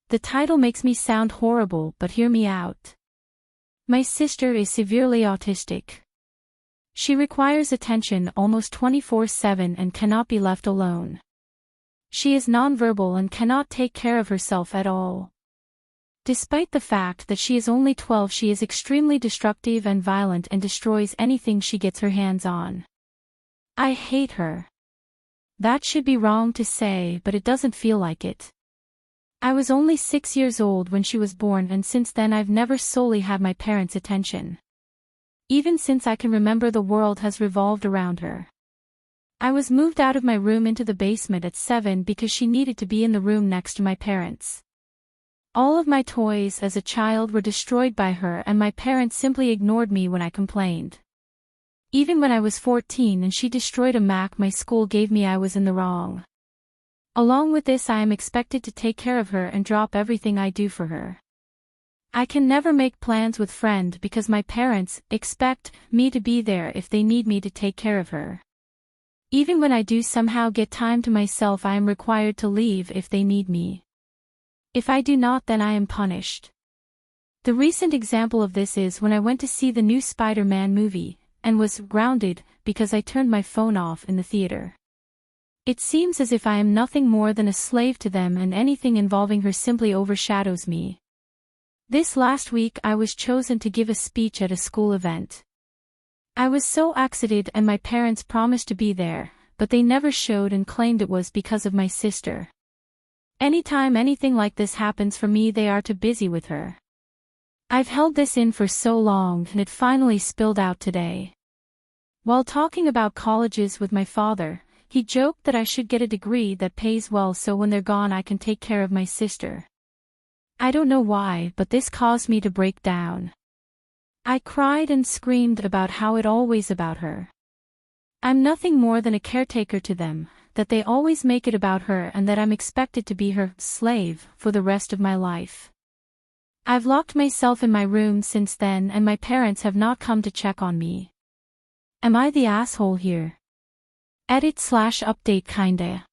The title makes me sound horrible, but hear me out. My sister is severely autistic. She requires attention almost 24/7 and cannot be left alone. She is nonverbal and cannot take care of herself at all. Despite the fact that she is only 12, she is extremely destructive and violent and destroys anything she gets her hands on. I hate her. That should be wrong to say, but it doesn't feel like it. I was only 6 years old when she was born, and since then I've never solely had my parents' attention. Even since I can remember, the world has revolved around her. I was moved out of my room into the basement at 7 because she needed to be in the room next to my parents. All of my toys as a child were destroyed by her, and my parents simply ignored me when I complained. Even when I was 14 and she destroyed a Mac my school gave me, I was in the wrong. Along with this, I am expected to take care of her and drop everything I do for her. I can never make plans with friend because my parents expect me to be there if they need me to take care of her. Even when I do somehow get time to myself, I am required to leave if they need me. If I do not, then I am punished. The recent example of this is when I went to see the new Spider-Man movie, and was grounded because I turned my phone off in the theater. It seems as if I am nothing more than a slave to them, and anything involving her simply overshadows me. This last week I was chosen to give a speech at a school event. I was so excited, and my parents promised to be there, but they never showed and claimed it was because of my sister. Anytime anything like this happens for me, they are too busy with her. I've held this in for so long, and it finally spilled out today. While talking about colleges with my father, he joked that I should get a degree that pays well so when they're gone I can take care of my sister. I don't know why, but this caused me to break down. I cried and screamed about how it always about her. I'm nothing more than a caretaker to them, that they always make it about her, and that I'm expected to be her slave for the rest of my life. I've locked myself in my room since then, and my parents have not come to check on me. Am I the asshole here? Edit/update kinda.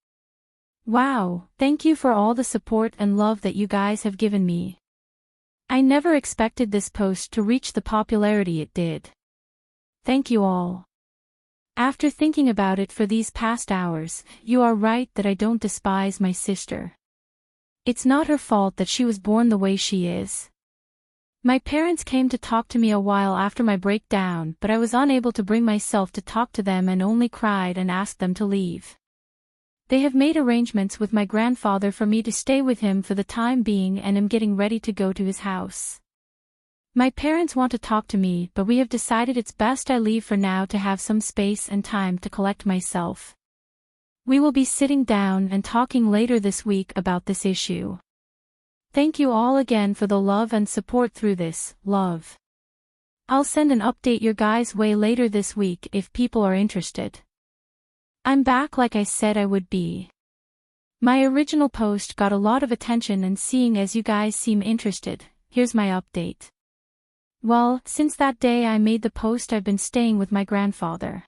Wow, thank you for all the support and love that you guys have given me. I never expected this post to reach the popularity it did. Thank you all. After thinking about it for these past hours, you are right that I don't despise my sister. It's not her fault that she was born the way she is. My parents came to talk to me a while after my breakdown, but I was unable to bring myself to talk to them and only cried and asked them to leave. They have made arrangements with my grandfather for me to stay with him for the time being, and am getting ready to go to his house. My parents want to talk to me, but we have decided it's best I leave for now to have some space and time to collect myself. We will be sitting down and talking later this week about this issue. Thank you all again for the love and support through this, love. I'll send an update your guys' way later this week if people are interested. I'm back like I said I would be. My original post got a lot of attention, and seeing as you guys seem interested, here's my update. Well, since that day I made the post, I've been staying with my grandfather.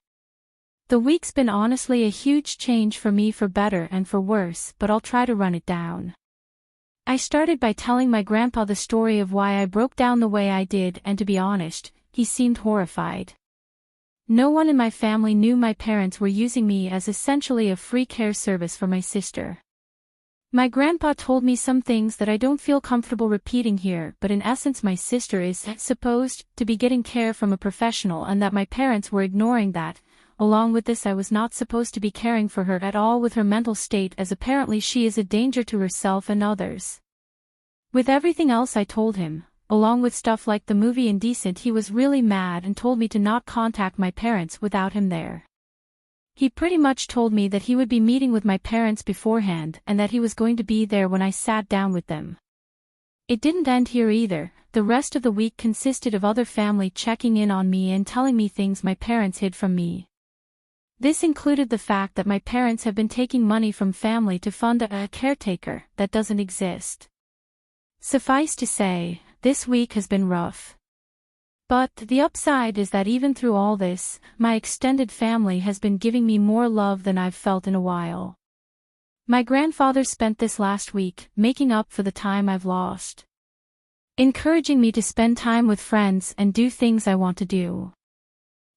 The week's been honestly a huge change for me, for better and for worse, but I'll try to run it down. I started by telling my grandpa the story of why I broke down the way I did, and to be honest, he seemed horrified. No one in my family knew my parents were using me as essentially a free care service for my sister. My grandpa told me some things that I don't feel comfortable repeating here, but in essence my sister is supposed to be getting care from a professional, and that my parents were ignoring that. Along with this, I was not supposed to be caring for her at all with her mental state, as apparently she is a danger to herself and others. With everything else I told him, along with stuff like the movie Indecent, he was really mad and told me to not contact my parents without him there. He pretty much told me that he would be meeting with my parents beforehand, and that he was going to be there when I sat down with them. It didn't end here either. The rest of the week consisted of other family checking in on me and telling me things my parents hid from me. This included the fact that my parents have been taking money from family to fund a caretaker that doesn't exist. Suffice to say, this week has been rough. But the upside is that even through all this, my extended family has been giving me more love than I've felt in a while. My grandfather spent this last week making up for the time I've lost, encouraging me to spend time with friends and do things I want to do.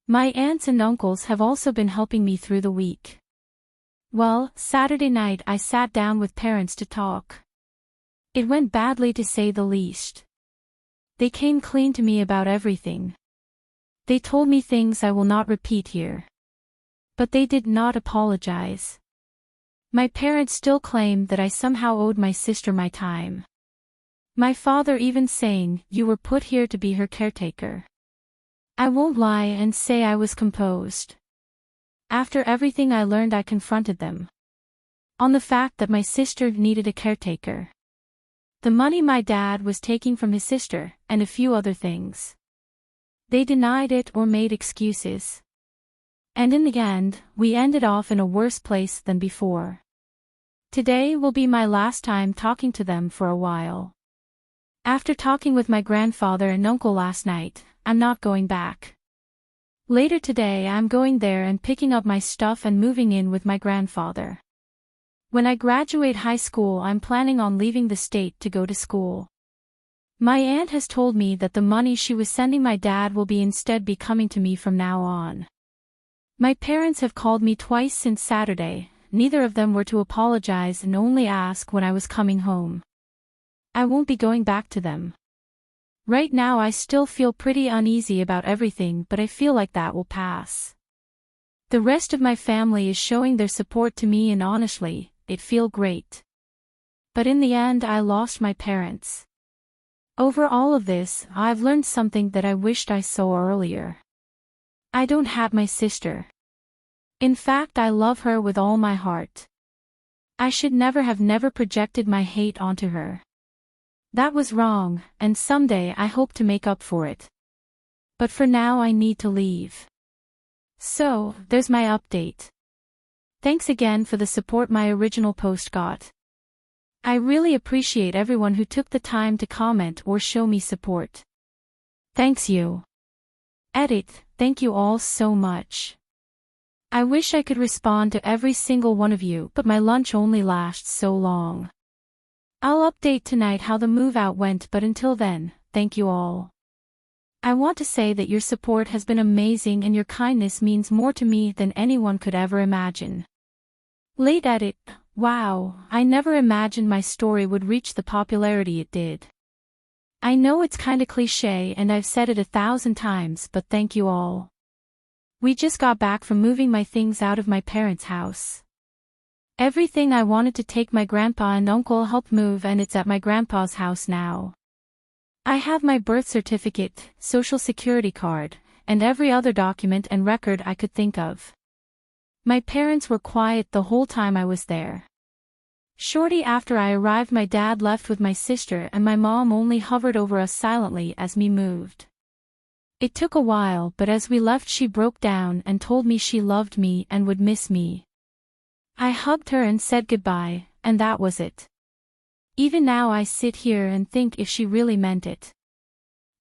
My aunts and uncles have also been helping me through the week. Well, Saturday night I sat down with parents to talk. It went badly to say the least. They came clean to me about everything. They told me things I will not repeat here. But they did not apologize. My parents still claimed that I somehow owed my sister my time. My father even saying, "You were put here to be her caretaker." I won't lie and say I was composed. After everything I learned, I confronted them on the fact that my sister needed a caretaker. The money my dad was taking from his sister, and a few other things. They denied it or made excuses. And in the end, we ended off in a worse place than before. Today will be my last time talking to them for a while. After talking with my grandfather and uncle last night, I'm not going back. Later today I'm going there and picking up my stuff and moving in with my grandfather. When I graduate high school, I'm planning on leaving the state to go to school. My aunt has told me that the money she was sending my dad will instead be coming to me from now on. My parents have called me twice since Saturday. Neither of them were to apologize and only ask when I was coming home. I won't be going back to them. Right now I still feel pretty uneasy about everything, but I feel like that will pass. The rest of my family is showing their support to me, and honestly, it feels great. But in the end I lost my parents. Over all of this, I've learned something that I wished I saw earlier. I don't hate my sister. In fact, I love her with all my heart. I should never have projected my hate onto her. That was wrong, and someday I hope to make up for it. But for now I need to leave. So, there's my update. Thanks again for the support my original post got. I really appreciate everyone who took the time to comment or show me support. Thanks you. Edit, thank you all so much. I wish I could respond to every single one of you, but my lunch only lasts so long. I'll update tonight how the move out went, but until then, thank you all. I want to say that your support has been amazing and your kindness means more to me than anyone could ever imagine. Late edit, wow, I never imagined my story would reach the popularity it did. I know it's kinda cliché and I've said it 1,000 times, but thank you all. We just got back from moving my things out of my parents' house. Everything I wanted to take my grandpa and uncle helped move, and it's at my grandpa's house now. I have my birth certificate, social security card, and every other document and record I could think of. My parents were quiet the whole time I was there. Shortly after I arrived, my dad left with my sister and my mom only hovered over us silently as we moved. It took a while, but as we left she broke down and told me she loved me and would miss me. I hugged her and said goodbye, and that was it. Even now I sit here and think if she really meant it.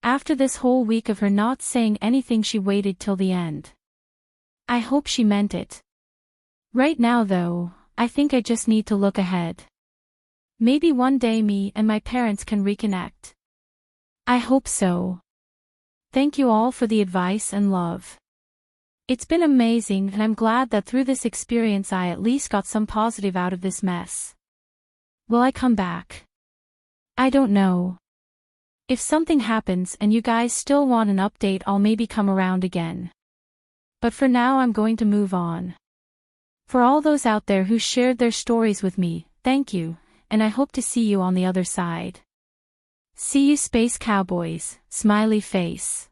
After this whole week of her not saying anything, she waited till the end. I hope she meant it. Right now though, I think I just need to look ahead. Maybe one day me and my parents can reconnect. I hope so. Thank you all for the advice and love. It's been amazing, and I'm glad that through this experience I at least got some positive out of this mess. Will I come back? I don't know. If something happens and you guys still want an update, I'll maybe come around again. But for now I'm going to move on. For all those out there who shared their stories with me, thank you, and I hope to see you on the other side. See you, Space Cowboys, smiley face.